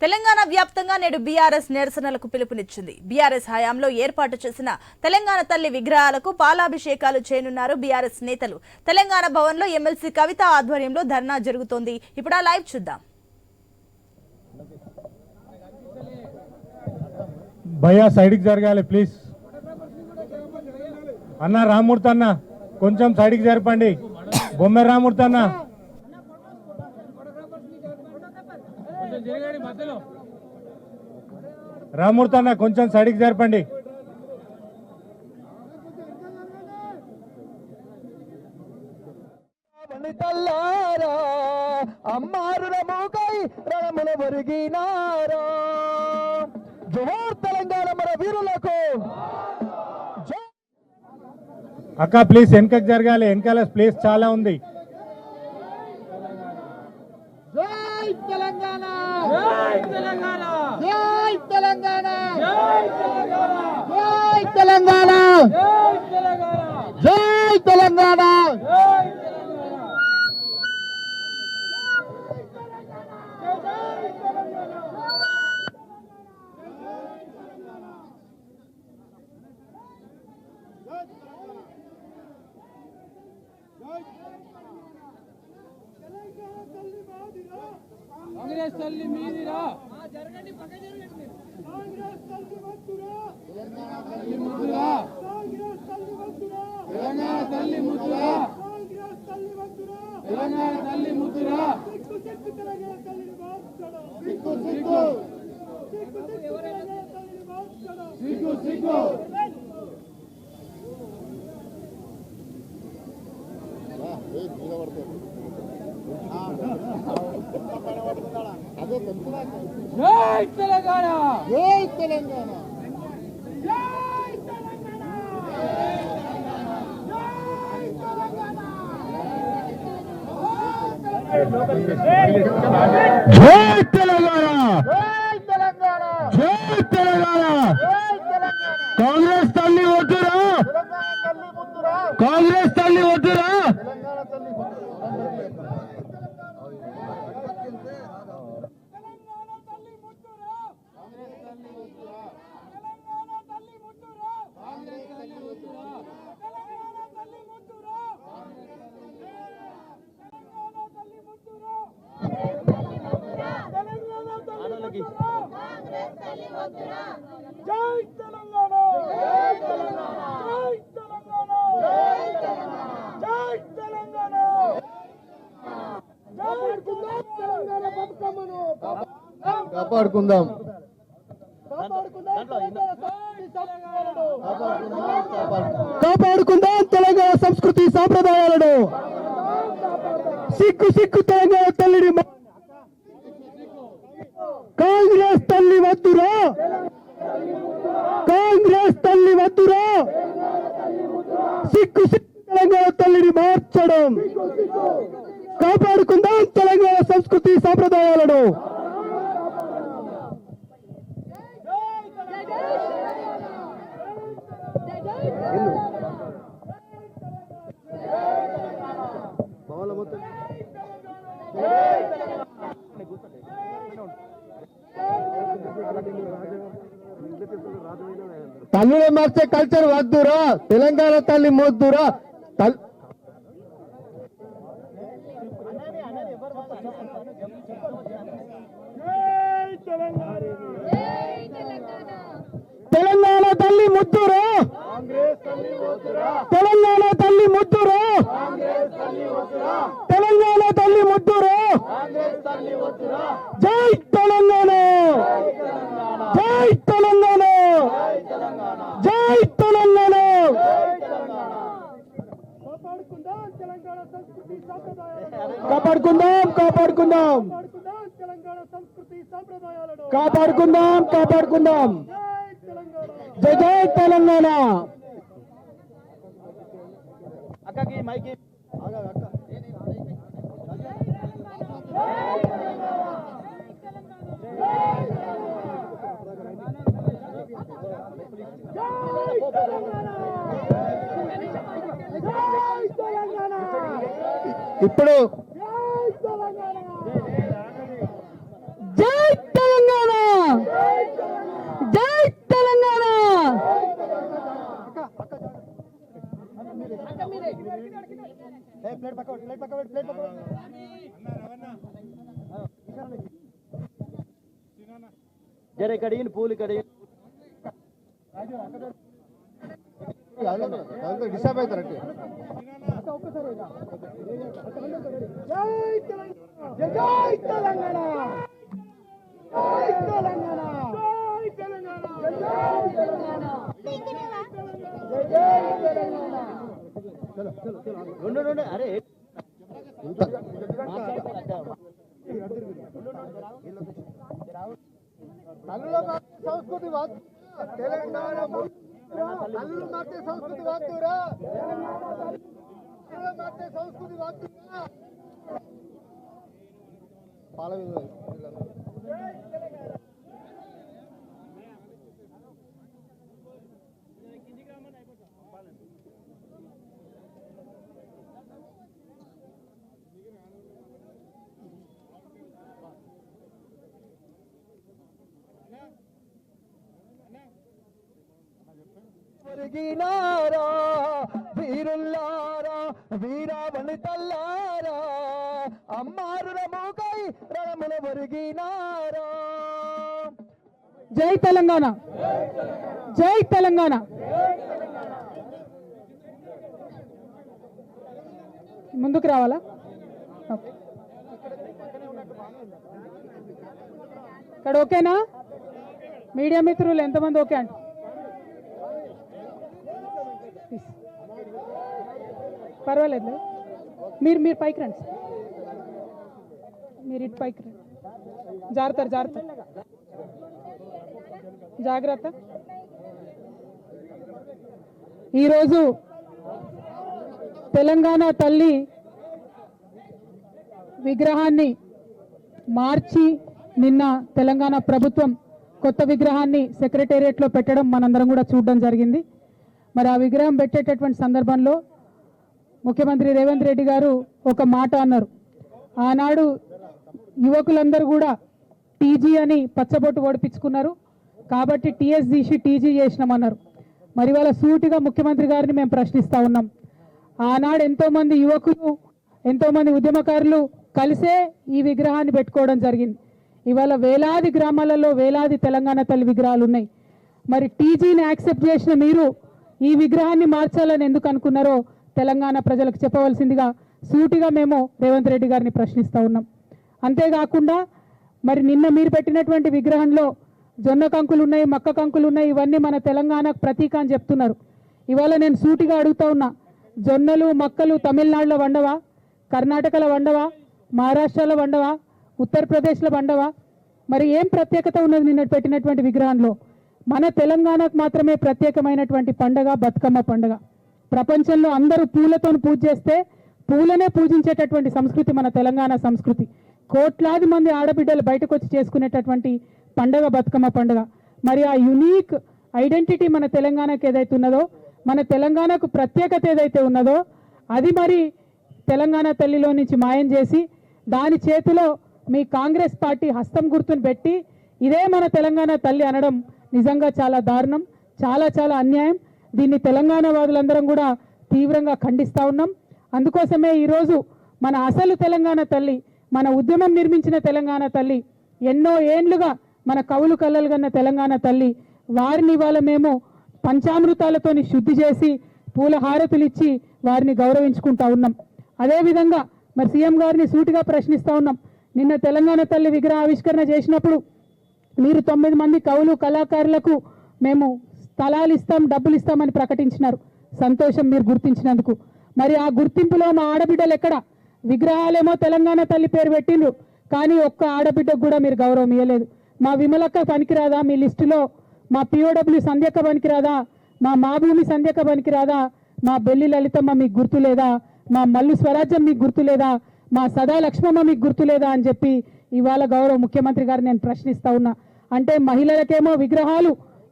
తెలంగాణ వ్యాప్తంగా నేడు బీఆర్ఎస్ నిరసనలకు పిలుపునిచ్చింది. బీఆర్ఎస్ హయాంలో ఏర్పాటు చేసిన తెలంగాణ తల్లి విగ్రహాలకు పాలాభిషేకాలు చేయనున్నారు బీఆర్ఎస్ నేతలు. తెలంగాణ భవన్లో ఎమ్మెల్సీ కవిత ఆధ్వర్యంలో ధర్నా జరుగుతోంది. ఇప్పుడు ఆ లైవ్ చూద్దాం. భయ్యా సైడ్కి జరగాలి ప్లీజ్. అన్న రామూర్తి అన్న కొంచెం సైడ్కి జరపండి. బొమ్మె రామూర్తి అన్న రామూర్తి అన్న కొంచెం సైడ్కి జరపండి. అమ్మారుల మోకై రణముల మురిగినారా జోహార్ తెలంగాణ మన వీరులకు. అక్క ప్లీజ్ వెనకకి జరగాలి, వెనకాల ప్లేస్ చాలా ఉంది. జై తెలంగాణ జై తెలంగాణ జై తెలంగాణ జై తెలంగాణ జై తెలంగాణ. కాంగ్రెస్ తల్లి మీదిరా జరగండి పక్కన జరగండి. కాంగ్రెస్ తల్లి వద్దురా తెలంగాణ తల్లి ముద్దురా కాంగ్రెస్ తల్లి వద్దురా తెలంగాణ తల్లి ముద్దురా కాంగ్రెస్ తల్లి వద్దురా తెలంగాణ తల్లి ముద్దురా సిక్కు సిక్కు తెలంగాణ తల్లిని మార్చడం సిగ్గు సిగ్గు సిక్కు సిక్కు తెలంగాణ తల్లిని మార్చడం సిగ్గు సిగ్గు జై తెలంగాణ జై తెలంగాణ జై తెలంగాణ జై తెలంగాణ జై తెలంగాణ. జై తెలంగాణ కాంగ్రెస్ తల్లి వద్దురా, తెలంగాణ తల్లి ముద్దురా కాంగ్రెస్ తల్లి వద్దురా. తెలంగాణ తల్లి జై తెలంగాణ జై తెలంగాణ జై తెలంగాణ జై తెలంగాణ జై తెలంగాణ. కాపాడుకుందాం తెలంగాణ బతుకమ్మను కాపాడుకుందాం కాపాడుకుందాం తెలంగాణ సంస్కృతి సాంప్రదాయాలను. సిగ్గు సిగ్గు తెలంగాణ తల్లిని కాంగ్రెస్ తల్లి వద్దురా, కాంగ్రెస్ తల్లి వద్దురా, సిగ్గు సిగ్గు తెలంగాణ తల్లిని మార్చడం. కాపాడుకుందాం తెలంగాణ సంస్కృతి సాంప్రదాయాలను. తల్లులు మార్చే కల్చర్ వద్దురా, తెలంగాణ తల్లి మొద్దురా. తెలంగాణ తల్లి ముద్దురా, తెలంగాణ తల్లి ముద్దురా, తెలంగాణ తల్లి ముద్దురా. జై తెలంగాణ జై తెలంగాణ జై తెలంగాణ. కాపాడుకుందాం కాపాడుకుందాం కాపాడుకుందాం కాపాడుకుందాం. జై జై తెలంగాణ. అక్కకి మైకి ఇప్పుడు జై తెలంగాణ జరే కడిగిన పూలు కడిగిన డిస్టర్బ్ అవుతారంటే జై తెలంగాణ జై తెలంగాణ జై తెలంగాణ జై తెలంగాణ జై తెలంగాణ జై తెలంగాణ రెండు అరే సంస్కృతి తెలంగాణ కళ్ళు మార్చే సంస్కృతి వాడుతురా మార్చే సంస్కృతి వాడుతురా పాల ఒరిగినారా వీరుల్లారా వీరా వనితల్లారా అమ్మారుల మూకై రణముల ఒరిగినారా. జై తెలంగాణ జై తెలంగాణ. ముందుకు రావాలా? ఓకే. ఇక్కడ ఓకేనా? మీడియా మిత్రులు ఎంతమంది ఓకే అంట? పర్వాలేదు, మీరు పైకి రండి, మీరు ఇటు పైకి రండి. జాగ్రత్త. ఈరోజు తెలంగాణ తల్లి విగ్రహాన్ని మార్చి నిన్న తెలంగాణ ప్రభుత్వం కొత్త విగ్రహాన్ని సెక్రటేరియట్లో పెట్టడం మనందరం కూడా చూడడం జరిగింది. మరి ఆ విగ్రహం పెట్టేటటువంటి సందర్భంలో ముఖ్యమంత్రి రేవంత్ రెడ్డి గారు ఒక మాట అన్నారు. ఆనాడు యువకులందరూ కూడా టీజీ అని పచ్చబొట్టు ఓడిపించుకున్నారు కాబట్టి టీఎస్ తీసి టీజీ చేసినామన్నారు. మరి వాళ్ళ సూటిగా ముఖ్యమంత్రి గారిని మేము ప్రశ్నిస్తూ ఉన్నాం. ఆనాడు ఎంతోమంది యువకులు ఎంతోమంది ఉద్యమకారులు కలిసే ఈ విగ్రహాన్ని పెట్టుకోవడం జరిగింది. ఇవాళ వేలాది గ్రామాలలో వేలాది తెలంగాణ తల్లి విగ్రహాలు ఉన్నాయి. మరి టీజీని యాక్సెప్ట్ చేసిన మీరు ఈ విగ్రహాన్ని మార్చాలని ఎందుకు అనుకున్నారో తెలంగాణ ప్రజలకు చెప్పవలసిందిగా సూటిగా మేము రేవంత్ రెడ్డి గారిని ప్రశ్నిస్తూ ఉన్నాం. అంతేకాకుండా మరి నిన్న మీరు పెట్టినటువంటి విగ్రహంలో జొన్న కంకులు ఉన్నాయి, మక్క కంకులు ఉన్నాయి, ఇవన్నీ మన తెలంగాణకు ప్రతీక అని చెప్తున్నారు. ఇవాళ నేను సూటిగా అడుగుతా ఉన్నా, జొన్నలు మక్కలు తమిళనాడులో వండవా, కర్ణాటకలో వండవా, మహారాష్ట్రలో వండవా, ఉత్తరప్రదేశ్లో వండవా? మరి ఏం ప్రత్యేకత ఉన్నది నిన్న పెట్టినటువంటి విగ్రహంలో? మన తెలంగాణకు మాత్రమే ప్రత్యేకమైనటువంటి పండగ బతుకమ్మ పండగ. ప్రపంచంలో అందరూ పూలతో పూజ చేస్తే పూలనే పూజించేటటువంటి సంస్కృతి మన తెలంగాణ సంస్కృతి. కోట్లాది మంది ఆడబిడ్డలు బయటకు వచ్చి చేసుకునేటటువంటి పండగ బతుకమ్మ పండుగ. మరి ఆ యునీక్ ఐడెంటిటీ మన తెలంగాణకు ఏదైతే ఉన్నదో, మన తెలంగాణకు ప్రత్యేకత ఏదైతే ఉన్నదో అది మరి తెలంగాణ తల్లిలో నుంచి మాయం చేసి దాని చేతిలో మీ కాంగ్రెస్ పార్టీ హస్తం గుర్తును పెట్టి ఇదే మన తెలంగాణ తల్లి అనడం నిజంగా చాలా దారుణం, చాలా చాలా అన్యాయం. దీన్ని తెలంగాణ వాదులందరం కూడా తీవ్రంగా ఖండిస్తూ ఉన్నాం. అందుకోసమే ఈరోజు మన అసలు తెలంగాణ తల్లి, మన ఉద్యమం నిర్మించిన తెలంగాణ తల్లి, ఎన్నో ఏండ్లుగా మన కవులు కళ్ళలు కన్న తెలంగాణ తల్లి, వారిని ఇవాళ మేము పంచామృతాలతోని శుద్ధి చేసి పూల హారతులు ఇచ్చి వారిని గౌరవించుకుంటా ఉన్నాం. అదేవిధంగా మరి సీఎం గారిని సూటిగా ప్రశ్నిస్తూ ఉన్నాం. నిన్న తెలంగాణ తల్లి విగ్రహ ఆవిష్కరణ చేసినప్పుడు మీరు 9 మంది కవులు కళాకారులకు మేము స్థలాలు ఇస్తాం, డబ్బులు ఇస్తామని ప్రకటించినారు. సంతోషం మీరు గుర్తించినందుకు. మరి ఆ గుర్తింపులో మా ఆడబిడ్డలు ఎక్కడ? విగ్రహాలేమో తెలంగాణ తల్లి పేరు పెట్టిండ్రు, కానీ ఒక్క ఆడబిడ్డకు కూడా మీరు గౌరవం ఇవ్వలేదు. మా విమలక్క పనికిరాదా మీ లిస్టులో? మా పిఓడబ్ల్యూ సంధ్యక్క పనికిరాదా? మా భూమి సంధ్యక్క పనికిరాదా? మా బెల్లి లలితమ్మ మీకు గుర్తు లేదా? మా మల్లు స్వరాజ్యం మీకు గుర్తు లేదా? మా సదా లక్ష్మమ్మ మీకు గుర్తు లేదా అని చెప్పి ఇవాళ గౌరవ ముఖ్యమంత్రి గారు నేను ప్రశ్నిస్తా ఉన్నా. అంటే మహిళలకేమో విగ్రహాలు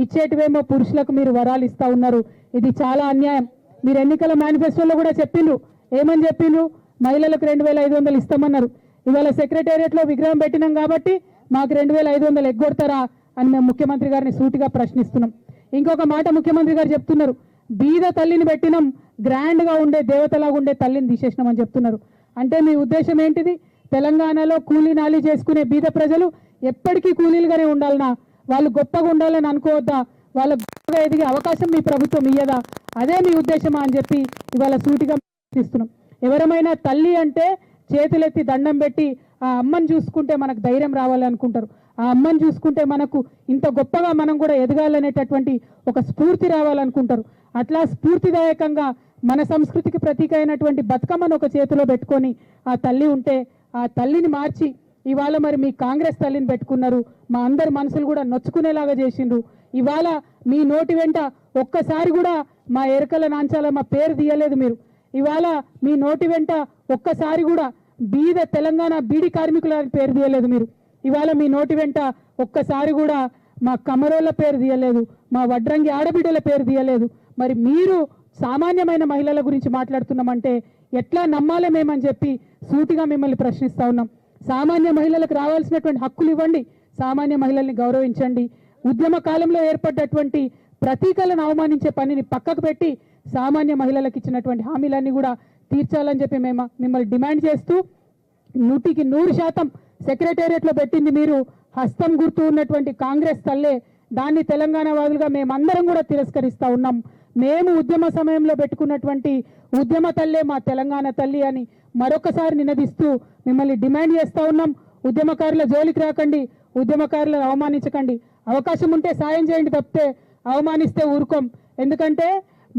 ఇచ్చేటివేమో పురుషులకు మీరు వరాలు ఇస్తా ఉన్నారు. ఇది చాలా అన్యాయం. మీరు ఎన్నికల మేనిఫెస్టోలో కూడా చెప్పిండ్రు. ఏమని చెప్పిండ్రు? మహిళలకు 2500 ఇస్తామన్నారు. ఇవాళ సెక్రటేరియట్లో విగ్రహం పెట్టినాం కాబట్టి మాకు 2500 ఎగ్గొడతారా అని మేము ముఖ్యమంత్రి గారిని సూటిగా ప్రశ్నిస్తున్నాం. ఇంకొక మాట ముఖ్యమంత్రి గారు చెప్తున్నారు, బీద తల్లిని పెట్టినాం, గ్రాండ్గా ఉండే దేవతలాగా ఉండే తల్లిని తీసేసినామని చెప్తున్నారు. అంటే మీ ఉద్దేశం ఏంటిది? తెలంగాణలో కూలీ నాలి చేసుకునే బీద ప్రజలు ఎప్పటికీ కూలీలుగానే ఉండాలనా? వాళ్ళు గొప్పగా ఉండాలని అనుకోవద్దా? వాళ్ళ గొప్పగా ఎదిగే అవకాశం మీ ప్రభుత్వం ఇయ్యదా? అదే మీ ఉద్దేశమా అని చెప్పి ఇవాళ సూటిగా ఇస్తున్నాం. ఎవరమైనా తల్లి అంటే చేతులెత్తి దండం పెట్టి ఆ అమ్మని చూసుకుంటే మనకు ధైర్యం రావాలనుకుంటారు. ఆ అమ్మని చూసుకుంటే మనకు ఇంత గొప్పగా మనం కూడా ఎదగాలనేటటువంటి ఒక స్ఫూర్తి రావాలనుకుంటారు. అట్లా స్ఫూర్తిదాయకంగా మన సంస్కృతికి ప్రతీక అయినటువంటి బతుకమ్మను ఒక చేతిలో పెట్టుకొని ఆ తల్లి ఉంటే ఆ తల్లిని మార్చి ఇవాళ మరి మీ కాంగ్రెస్ తల్లిని పెట్టుకున్నారు. మా అందరి మనసులు కూడా నొచ్చుకునేలాగా చేసిండ్రు. ఇవాళ మీ నోటి వెంట ఒక్కసారి కూడా మా ఎరకల నాంచాల మా పేరు తీయలేదు మీరు. ఇవాళ మీ నోటి వెంట ఒక్కసారి కూడా బీద తెలంగాణ బీడి కార్మికుల పేరు తీయలేదు మీరు. ఇవాళ మీ నోటి వెంట ఒక్కసారి కూడా మా కమరోళ్ళ పేరు తీయలేదు, మా వడ్రంగి ఆడబిడ్డల పేరు తీయలేదు. మరి మీరు సామాన్యమైన మహిళల గురించి మాట్లాడుతున్నామంటే ఎట్లా నమ్మాలి మేమని చెప్పి సూటిగా మిమ్మల్ని ప్రశ్నిస్తా ఉన్నాం. సామాన్య మహిళలకు రావాల్సినటువంటి హక్కులు ఇవ్వండి, సామాన్య మహిళల్ని గౌరవించండి. ఉద్యమ కాలంలో ఏర్పడ్డటువంటి ప్రతీకలను అవమానించే పనిని పక్కకు పెట్టి సామాన్య మహిళలకు ఇచ్చినటువంటి హామీలన్నీ కూడా తీర్చాలని చెప్పి మేము మిమ్మల్ని డిమాండ్ చేస్తూ 100% సెక్రటేరియట్లో పెట్టింది మీరు హస్తం గుర్తు ఉన్నటువంటి కాంగ్రెస్ తల్లే. దాన్ని తెలంగాణ వాదులుగా మేమందరం కూడా తిరస్కరిస్తూ ఉన్నాం. మేము ఉద్యమ సమయంలో పెట్టుకున్నటువంటి ఉద్యమ తల్లే మా తెలంగాణ తల్లి అని మరొకసారి నినదిస్తూ మిమ్మల్ని డిమాండ్ చేస్తూ ఉన్నాం. ఉద్యమకారుల జోలికి రాకండి, ఉద్యమకారులను అవమానించకండి. అవకాశం ఉంటే సాయం చేయండి తప్పితే అవమానిస్తే ఊరుకోం. ఎందుకంటే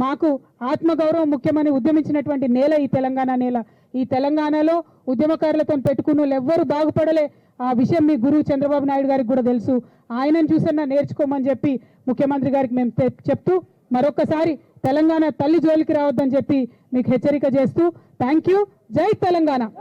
మాకు ఆత్మగౌరవం ముఖ్యమని ఉద్యమించినటువంటి నేల ఈ తెలంగాణ నేల. ఈ తెలంగాణలో ఉద్యమకారులతో పెట్టుకున్న వాళ్ళు ఎవ్వరు బాగుపడలే. ఆ విషయం మీ గురువు చంద్రబాబు నాయుడు గారికి కూడా తెలుసు. ఆయనను చూసన్నా నేర్చుకోమని చెప్పి ముఖ్యమంత్రి గారికి మేము చెప్తూ మరొకసారి తెలంగాణ తల్లి జోలికి రావద్దని చెప్పి మీకు హెచ్చరిక చేస్తూ థ్యాంక్ యూ. జై తెలంగాణ.